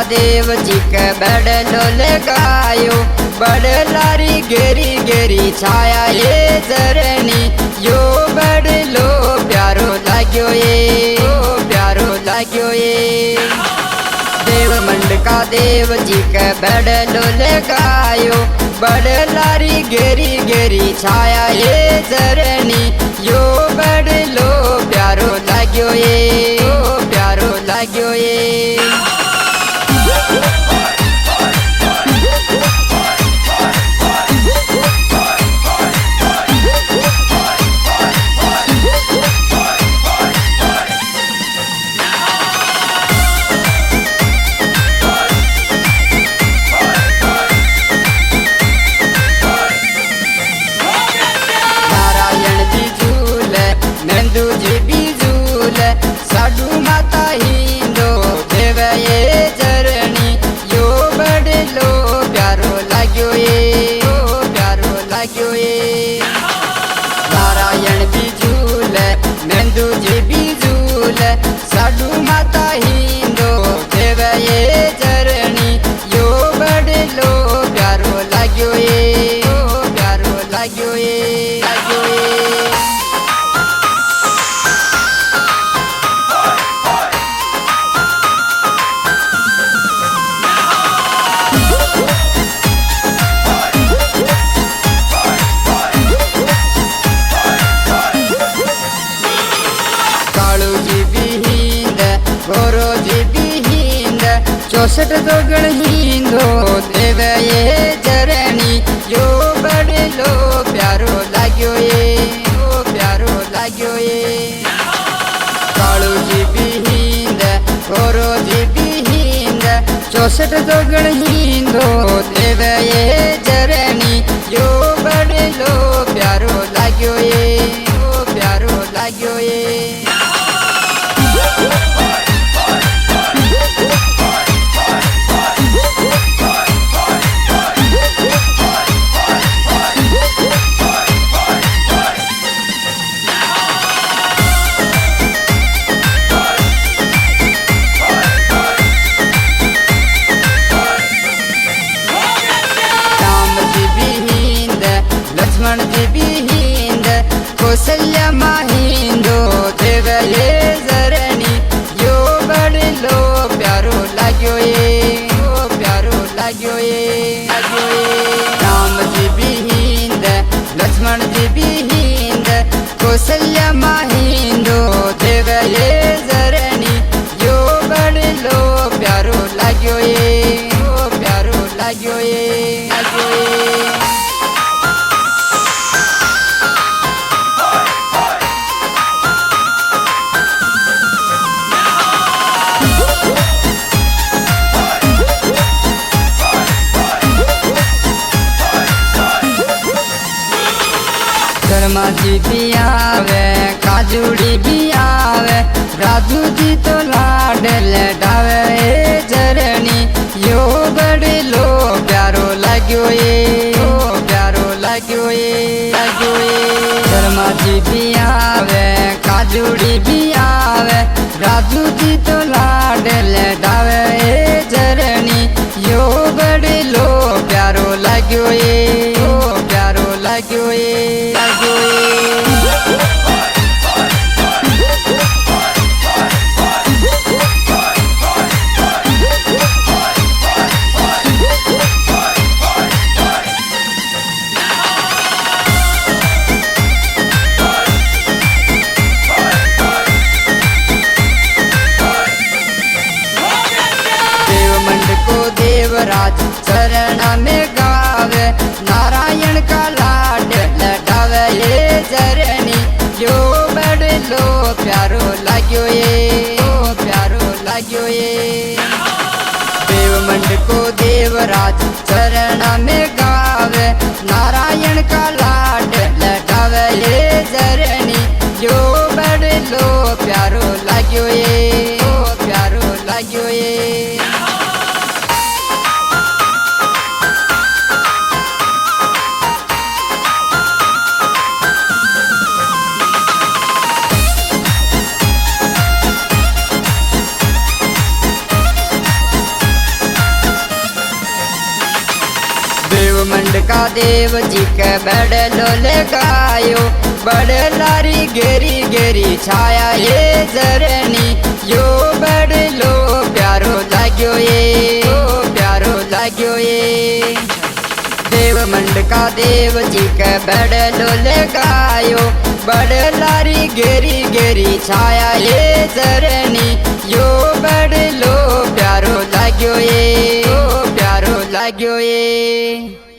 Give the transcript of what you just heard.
देव जी के बड़लो लगायो बड़लारी गेरी गेरी छाया ये जरनी यो बड़लो प्यारो लाग्यो ये प्यारो लाग्यो ये देव मंडका देव जी के बड़लो लगायो बड़लारी गेरी गेरी छाया ये जरनी यो बड़लो प्यारो लाग्यो ये प्यारो लाग्यो ये साधु माता हिंदो देव ये चरणी यो बड़लो प्यारो लाग्यो ये प्यारो लाग्यो ये नारायण बिजूल नंदू जी बिजूल साधु माता हिंदो देव ये चरणी यो बड़लो प्यारो लाग्यो ये प्यारो लाग्यो ये लाग्यो ये चौसठ दोगण हिंदो देव ये चरणी यो बड़लो प्यारो लाग्यो ये प्यारो लाग्यो ये कालू जी भी हिंद गोरो जी भी हिंद 64 दोगण हिंदो देव ये चरणी यो बड़लो प्यारो लाग्यो ये प्यारो लाग्यो ये लक्ष्मण जी भी हिंद कौशल्या माहिंदो देव ये जरणी यो बड़लो प्यारो लाग्यो ये प्यारो लाग्यो ये लाग्यो ये राम जी भी हिंद लक्ष्मण जी भी हिंद कौशल्या माहिंदो देव ये जरणी यो बड़लो प्यारो लाग्यो ये प्यारो लाग्यो ये लाग्यो ये शर्मा जी भी आवे काजूड़ी भी आवे राजू जी तो लाड लडावे जरनी यो बड़लो प्यारो लाग्यो ये प्यारो लाग्यो ये लाग्यो ये शर्मा जी भी आवे काजूड़ी भी आवे राजू जी तो लाड लडावे जरनी यो बड़लो प्यारो लाग्यो ये प्यारो लाग्यो ये लाग्यो ये देवराज चरण में गावे नारायण का लाड लटावे ये जरनी यो बड़लो प्यारो लाग्यो ये प्यारो लाग्यो ये देवमंड को देवराज चरण में गावे नारायण का लाड लटावे ये जरनी यो बड़लो प्यारो लाग्यो ये प्यारो लाग्यो ये का देव जी के बड़लो लगायो, बड़लारी गेरी गेरी छाया ये झरनी, यो बड़लो प्यारो लाग्यो ये, ओ प्यारो लाग्यो ये। देव मंड का देव जी के बड़लो लगायो, बड़लारी गेरी गेरी छाया ये झरनी, यो बड़लो प्यारो लाग्यो ये, ओ प्यारो लाग्यो ये।